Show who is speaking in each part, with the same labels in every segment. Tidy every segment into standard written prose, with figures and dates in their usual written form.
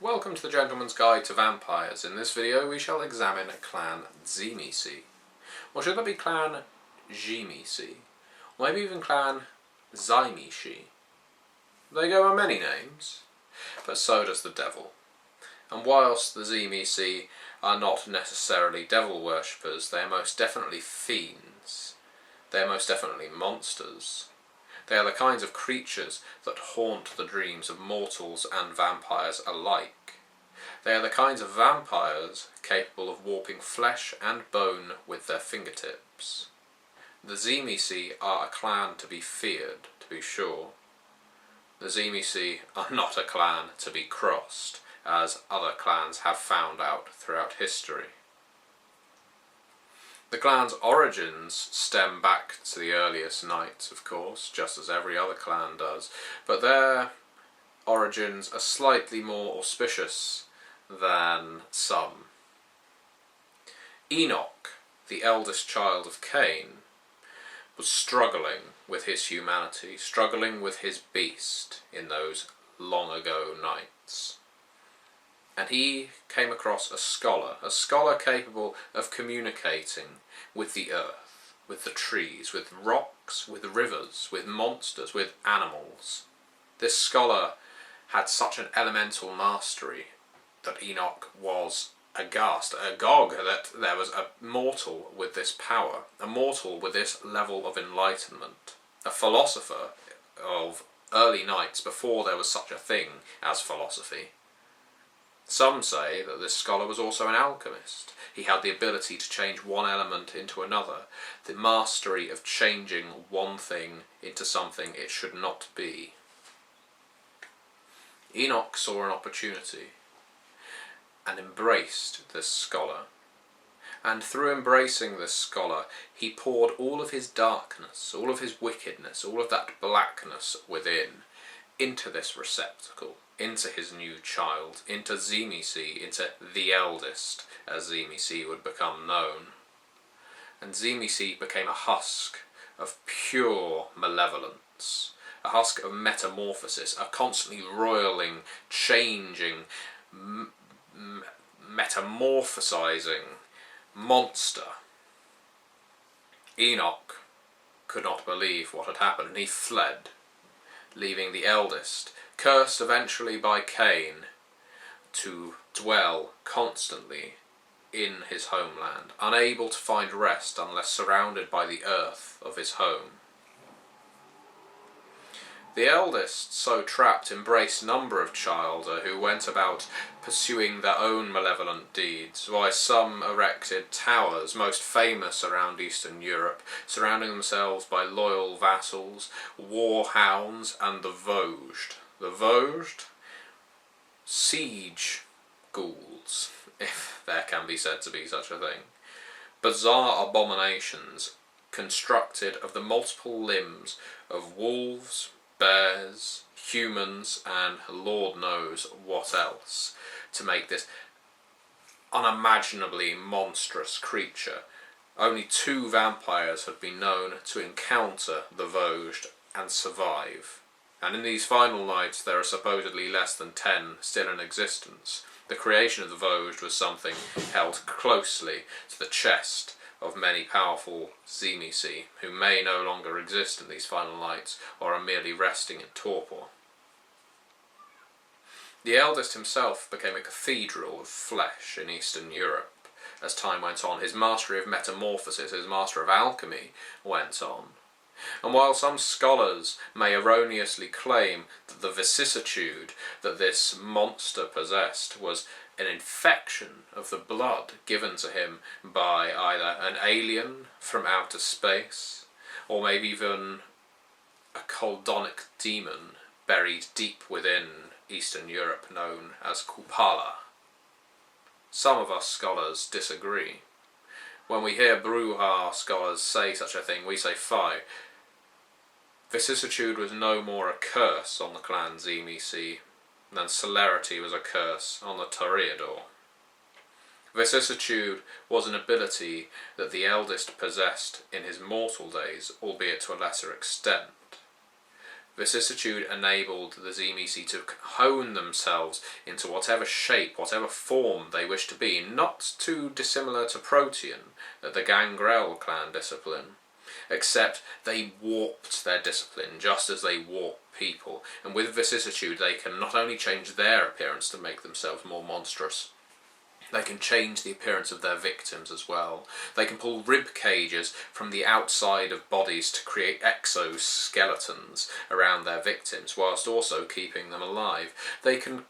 Speaker 1: Welcome to the Gentleman's Guide to Vampires. In this video we shall examine Clan Tzimisce. Or should that be Clan Tzimisce? Or maybe even Clan Tzimisce. They go by many names, but so does the devil. And whilst the Tzimisce are not necessarily devil worshippers, they are most definitely fiends. They are most definitely monsters. They are the kinds of creatures that haunt the dreams of mortals and vampires alike. They are the kinds of vampires capable of warping flesh and bone with their fingertips. The Tzimisce are a clan to be feared, to be sure. The Tzimisce are not a clan to be crossed, as other clans have found out throughout history. The clan's origins stem back to the earliest knights, of course, just as every other clan does, but their origins are slightly more auspicious than some. Enoch, the eldest child of Cain, was struggling with his humanity, struggling with his beast in those long ago nights. And he came across a scholar capable of communicating with the earth, with the trees, with rocks, with rivers, with monsters, with animals. This scholar had such an elemental mastery that Enoch was aghast, agog that there was a mortal with this power, a mortal with this level of enlightenment, a philosopher of early nights before there was such a thing as philosophy. Some say that this scholar was also an alchemist. He had the ability to change one element into another, the mastery of changing one thing into something it should not be. Enoch saw an opportunity and embraced this scholar. And through embracing this scholar, he poured all of his darkness, all of his wickedness, all of that blackness within into this receptacle, into his new child, into Tzimisce, into the eldest, as Tzimisce would become known. And Tzimisce became a husk of pure malevolence, a husk of metamorphosis, a constantly roiling, changing, metamorphosizing monster. Enoch could not believe what had happened, and he fled, leaving the eldest, cursed eventually by Cain, to dwell constantly in his homeland, unable to find rest unless surrounded by the earth of his home. The eldest, so trapped, embraced a number of childer who went about pursuing their own malevolent deeds, while some erected towers, most famous around Eastern Europe, surrounding themselves by loyal vassals, war hounds, and the Vosges. The Vosges? Siege ghouls, if there can be said to be such a thing. Bizarre abominations constructed of the multiple limbs of wolves, bears, humans, and Lord knows what else, to make this unimaginably monstrous creature. Only 2 vampires had been known to encounter the Vosges and survive. And in these final nights there are supposedly less than 10 still in existence. The creation of the Vosges was something held closely to the chest of many powerful Tzimisce, who may no longer exist in these final nights, or are merely resting in torpor. The eldest himself became a cathedral of flesh in Eastern Europe. As time went on, his mastery of metamorphosis, his mastery of alchemy, went on. And while some scholars may erroneously claim that the vicissitude that this monster possessed was an infection of the blood given to him by either an alien from outer space, or maybe even a Coldonic demon buried deep within Eastern Europe known as Kupala. Some of us scholars disagree. When we hear Bruja scholars say such a thing, we say, "Fie." Vicissitude was no more a curse on the clan Tzimisce than celerity was a curse on the Toreador. Vicissitude was an ability that the eldest possessed in his mortal days, albeit to a lesser extent. Vicissitude enabled the Tzimisce to hone themselves into whatever shape, whatever form they wished to be, not too dissimilar to Protean, the Gangrel clan discipline, except they warped their discipline just as they warp people, and with Vicissitude they can not only change their appearance to make themselves more monstrous, they can change the appearance of their victims as well. They can pull rib cages from the outside of bodies to create exoskeletons around their victims, whilst also keeping them alive. They can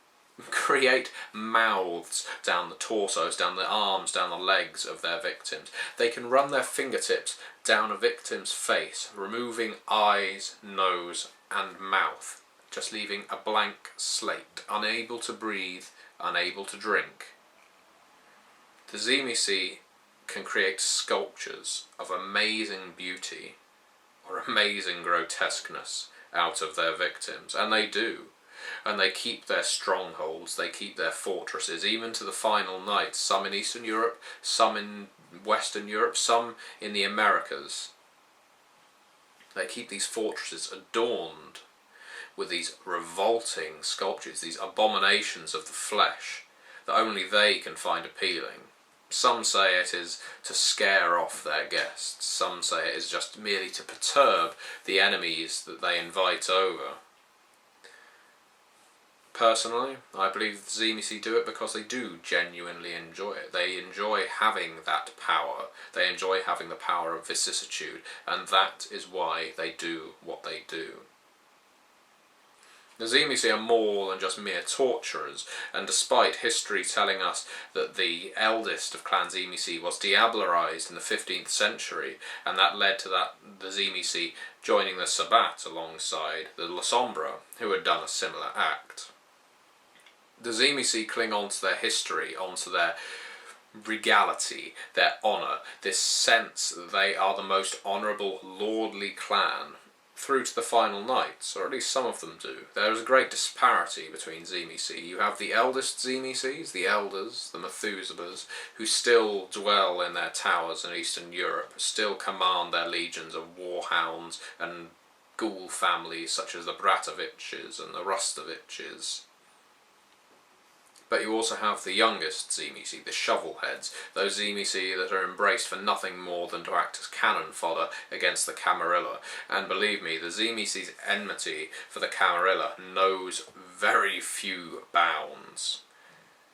Speaker 1: create mouths down the torsos, down the arms, down the legs of their victims. They can run their fingertips down a victim's face, removing eyes, nose and mouth, just leaving a blank slate, unable to breathe, unable to drink. The Tzimisce can create sculptures of amazing beauty or amazing grotesqueness out of their victims, and they do. And they keep their strongholds, they keep their fortresses, even to the final night, some in Eastern Europe, some in Western Europe, some in the Americas. They keep these fortresses adorned with these revolting sculptures, these abominations of the flesh that only they can find appealing. Some say it is to scare off their guests, some say it is just merely to perturb the enemies that they invite over. Personally, I believe the Tzimisce do it because they do genuinely enjoy it. They enjoy having that power. They enjoy having the power of vicissitude, and that is why they do what they do. The Tzimisce are more than just mere torturers, and despite history telling us that the eldest of Clan Tzimisce was diablerized in the 15th century, and that led to the Tzimisce joining the Sabbat alongside the La Sombra, who had done a similar act. The Tzimisce cling on to their history, onto their regality, their honour, this sense that they are the most honourable, lordly clan, through to the final nights, or at least some of them do. There is a great disparity between Tzimisce. You have the eldest Tzimisces, the elders, the Methuselahs, who still dwell in their towers in Eastern Europe, still command their legions of warhounds and ghoul families such as the Bratoviches and the Rustoviches. But you also have the youngest Tzimisce, the shovelheads, those Tzimisce that are embraced for nothing more than to act as cannon fodder against the Camarilla. And believe me, the Tzimisce's enmity for the Camarilla knows very few bounds.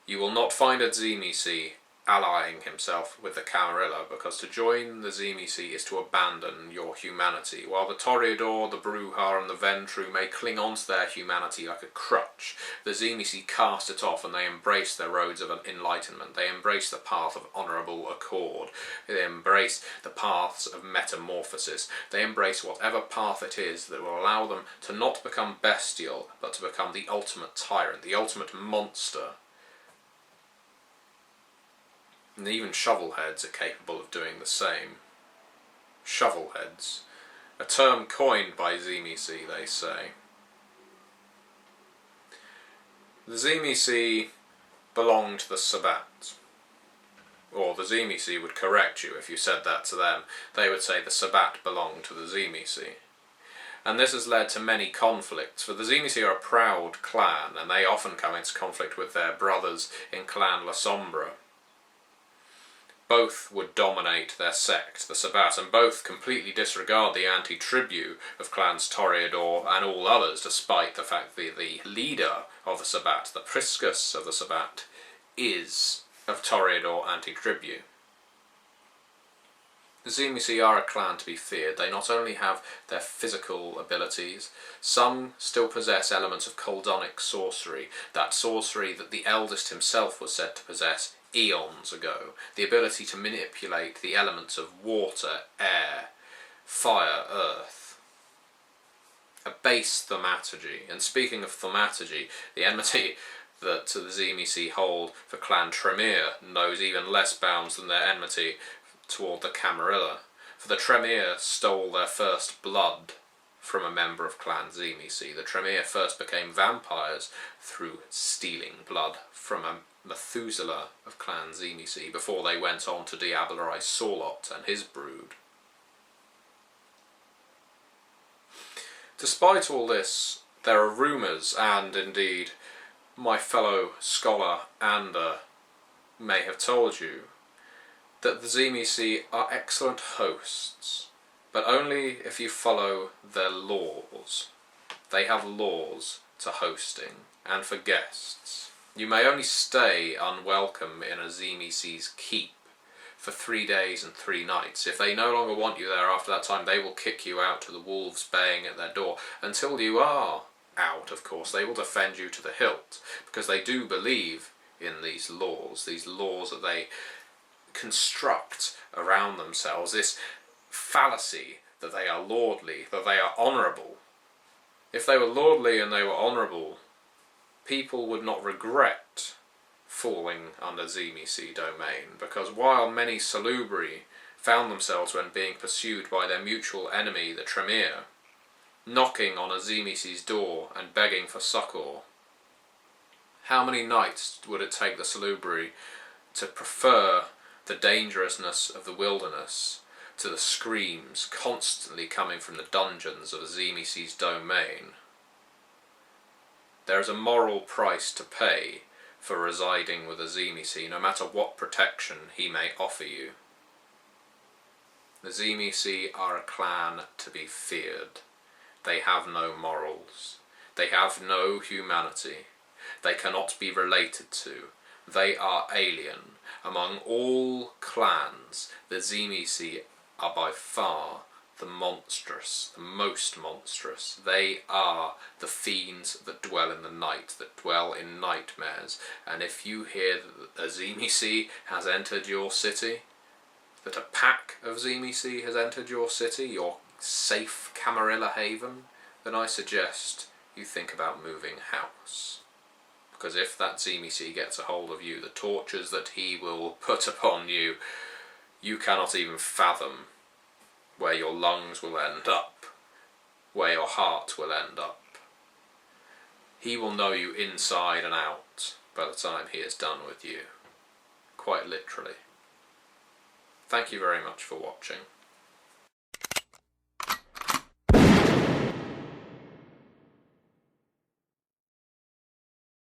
Speaker 1: You will not find a Tzimisce allying himself with the Camarilla, because to join the Tzimisce is to abandon your humanity. While the Toreador, the Bruja and the Ventru may cling on to their humanity like a crutch, the Tzimisce cast it off and they embrace their roads of enlightenment. They embrace the path of honourable accord. They embrace the paths of metamorphosis. They embrace whatever path it is that will allow them to not become bestial, but to become the ultimate tyrant, the ultimate monster. And even shovelheads are capable of doing the same. Shovelheads, a term coined by Tzimisce, they say. The Tzimisce belong to the Sabbat. Or the Tzimisce would correct you if you said that to them. They would say the Sabbat belonged to the Tzimisce. And this has led to many conflicts, for the Tzimisce are a proud clan, and they often come into conflict with their brothers in Clan La Sombra. Both would dominate their sect, the Sabbat, and both completely disregard the anti-tribute of Clans Toreador and all others, despite the fact that the leader of the Sabbat, the Priscus of the Sabbat, is of Toreador anti-tribute. The Tzimisce are a clan to be feared. They not only have their physical abilities, some still possess elements of Coldonic sorcery, that sorcery that the eldest himself was said to possess eons ago, the ability to manipulate the elements of water, air, fire, earth. A base thaumaturgy. And speaking of thaumaturgy, the enmity that the Tzimisce hold for Clan Tremere knows even less bounds than their enmity toward the Camarilla, for the Tremere stole their first blood from a member of Clan Tzimisce. The Tremere first became vampires through stealing blood from a Methuselah of Clan Tzimisce before they went on to diablerize Sorlot and his brood. Despite all this, there are rumours, and indeed my fellow scholar Ander may have told you, that the Tzimisce are excellent hosts, but only if you follow their laws. They have laws to hosting, and for guests. You may only stay unwelcome in a Tzimisce's keep for 3 days and 3 nights. If they no longer want you there after that time, they will kick you out to the wolves baying at their door. Until you are out, of course, they will defend you to the hilt, because they do believe in these laws that they construct around themselves, this fallacy that they are lordly, that they are honourable. If they were lordly and they were honourable, people would not regret falling under Tzimisce domain, because while many Salubri found themselves, when being pursued by their mutual enemy, the Tremere, knocking on a Tzimisce's door and begging for succour, how many nights would it take the Salubri to prefer the dangerousness of the wilderness to the screams constantly coming from the dungeons of a Tzimisce's domain? There is a moral price to pay for residing with a Tzimisce, no matter what protection he may offer you. The Tzimisce are a clan to be feared. They have no morals. They have no humanity. They cannot be related to. They are alien. Among all clans, the Tzimisce are by far the monstrous, the most monstrous. They are the fiends that dwell in the night, that dwell in nightmares. And if you hear that a Tzimisce has entered your city, that a pack of Tzimisce has entered your city, your safe Camarilla haven, then I suggest you think about moving house. Because if that Tzimisce gets a hold of you, the tortures that he will put upon you, you cannot even fathom where your lungs will end up, where your heart will end up. He will know you inside and out by the time he is done with you. Quite literally. Thank you very much for watching.